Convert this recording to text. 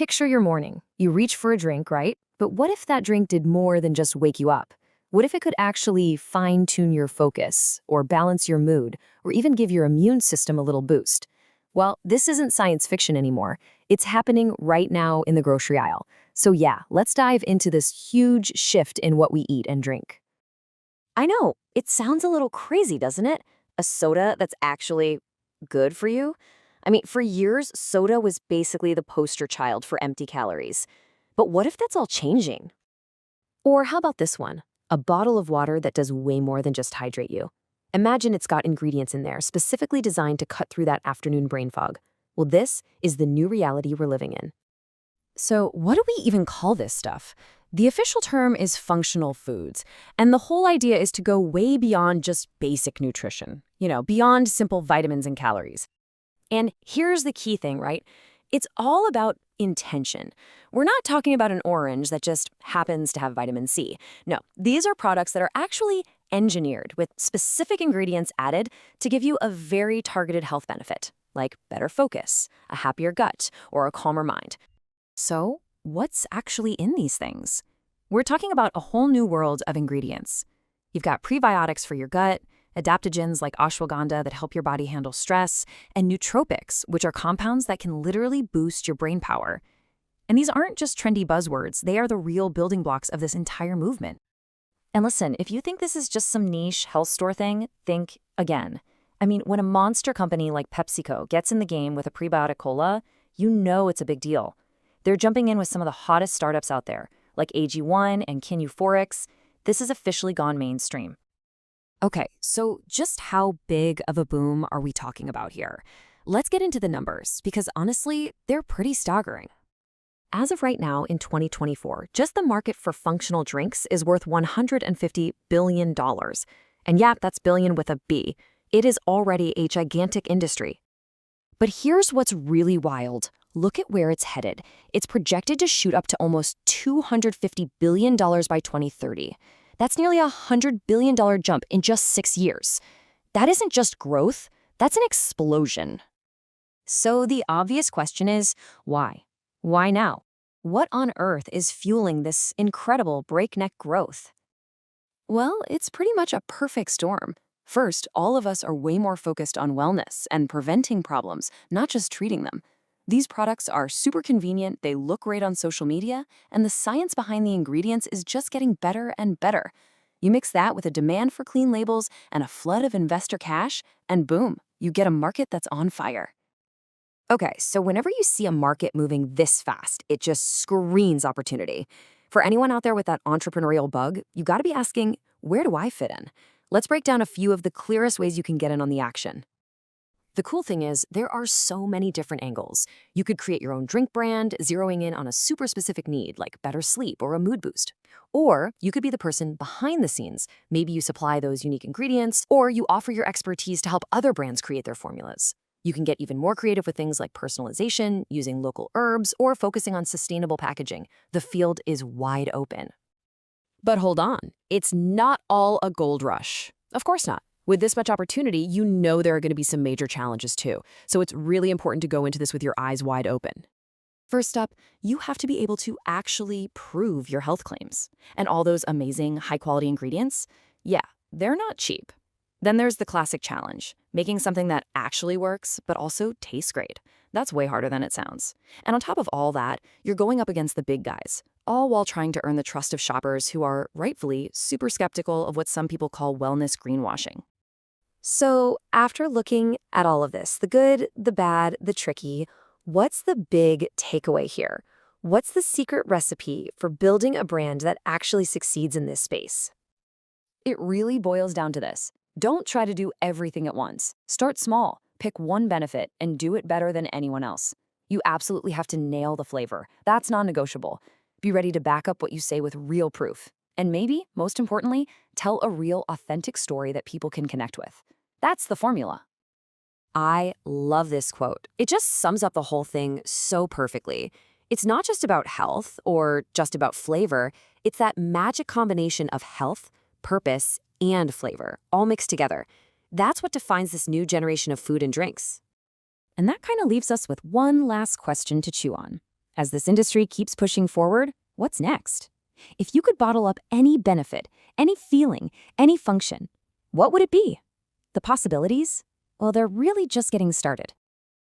Picture your morning. You reach for a drink, right? But what if that drink did more than just wake you up? What if it could actually fine-tune your focus, or balance your mood, or even give your immune system a little boost? Well, this isn't science fiction anymore. It's happening right now in the grocery aisle. So yeah, let's dive into this huge shift in what we eat and drink. I know, it sounds a little crazy, doesn't it? A soda that's actually good for you? I mean, for years, soda was basically the poster child for empty calories. But what if that's all changing? Or how about this one? A bottle of water that does way more than just hydrate you. Imagine it's got ingredients in there specifically designed to cut through that afternoon brain fog. Well, this is the new reality we're living in. So, what do we even call this stuff? The official term is functional foods, and the whole idea is to go way beyond just basic nutrition, beyond simple vitamins and calories. And here's the key thing, right? It's all about intention. We're not talking about an orange that just happens to have vitamin C. No, these are products that are actually engineered with specific ingredients added to give you a very targeted health benefit, like better focus, a happier gut, or a calmer mind. So, what's actually in these things? We're talking about a whole new world of ingredients. You've got prebiotics for your gut, adaptogens like ashwagandha that help your body handle stress, and nootropics, which are compounds that can literally boost your brain power. And these aren't just trendy buzzwords, they are the real building blocks of this entire movement. And listen, if you think this is just some niche health store thing, think again. I mean, when a monster company like PepsiCo gets in the game with a prebiotic cola, you know it's a big deal. They're jumping in with some of the hottest startups out there, like AG1 and Kin Euphorics. This has officially gone mainstream. Okay, so just how big of a boom are we talking about here? Let's get into the numbers, because honestly, they're pretty staggering. As of right now, in 2024, just the market for functional drinks is worth $150 billion. And yeah, that's billion with a B. It is already a gigantic industry. But here's what's really wild. Look at where it's headed. It's projected to shoot up to almost $250 billion by 2030. That's nearly a $100 billion jump in just 6 years. That isn't just growth, that's an explosion. So the obvious question is, why? Why now? What on earth is fueling this incredible breakneck growth? Well, it's pretty much a perfect storm. First, all of us are way more focused on wellness and preventing problems, not just treating them. These products are super convenient, they look great on social media, and the science behind the ingredients is just getting better and better. You mix that with a demand for clean labels and a flood of investor cash, and boom, you get a market that's on fire. Okay, so whenever you see a market moving this fast, it just screams opportunity. For anyone out there with that entrepreneurial bug, you gotta be asking, where do I fit in? Let's break down a few of the clearest ways you can get in on the action. The cool thing is, there are so many different angles. You could create your own drink brand, zeroing in on a super specific need, like better sleep or a mood boost. Or you could be the person behind the scenes. Maybe you supply those unique ingredients, or you offer your expertise to help other brands create their formulas. You can get even more creative with things like personalization, using local herbs, or focusing on sustainable packaging. The field is wide open. But hold on, it's not all a gold rush. Of course not. With this much opportunity, you know there are going to be some major challenges too. So it's really important to go into this with your eyes wide open. First up, you have to be able to actually prove your health claims. And all those amazing, high-quality ingredients, yeah, they're not cheap. Then there's the classic challenge, making something that actually works, but also tastes great. That's way harder than it sounds. And on top of all that, you're going up against the big guys, all while trying to earn the trust of shoppers who are, rightfully, super skeptical of what some people call wellness greenwashing. So, after looking at all of this, the good, the bad, the tricky, what's the big takeaway here? What's the secret recipe for building a brand that actually succeeds in this space? It really boils down to this. Don't try to do everything at once. Start small, pick one benefit, and do it better than anyone else. You absolutely have to nail the flavor. That's non-negotiable. Be ready to back up what you say with real proof. And maybe, most importantly, tell a real, authentic story that people can connect with. That's the formula. I love this quote. It just sums up the whole thing so perfectly. It's not just about health or just about flavor. It's that magic combination of health, purpose, and flavor, all mixed together. That's what defines this new generation of food and drinks. And that kind of leaves us with one last question to chew on. As this industry keeps pushing forward, what's next? If you could bottle up any benefit, any feeling, any function, what would it be? The possibilities? Well, they're really just getting started.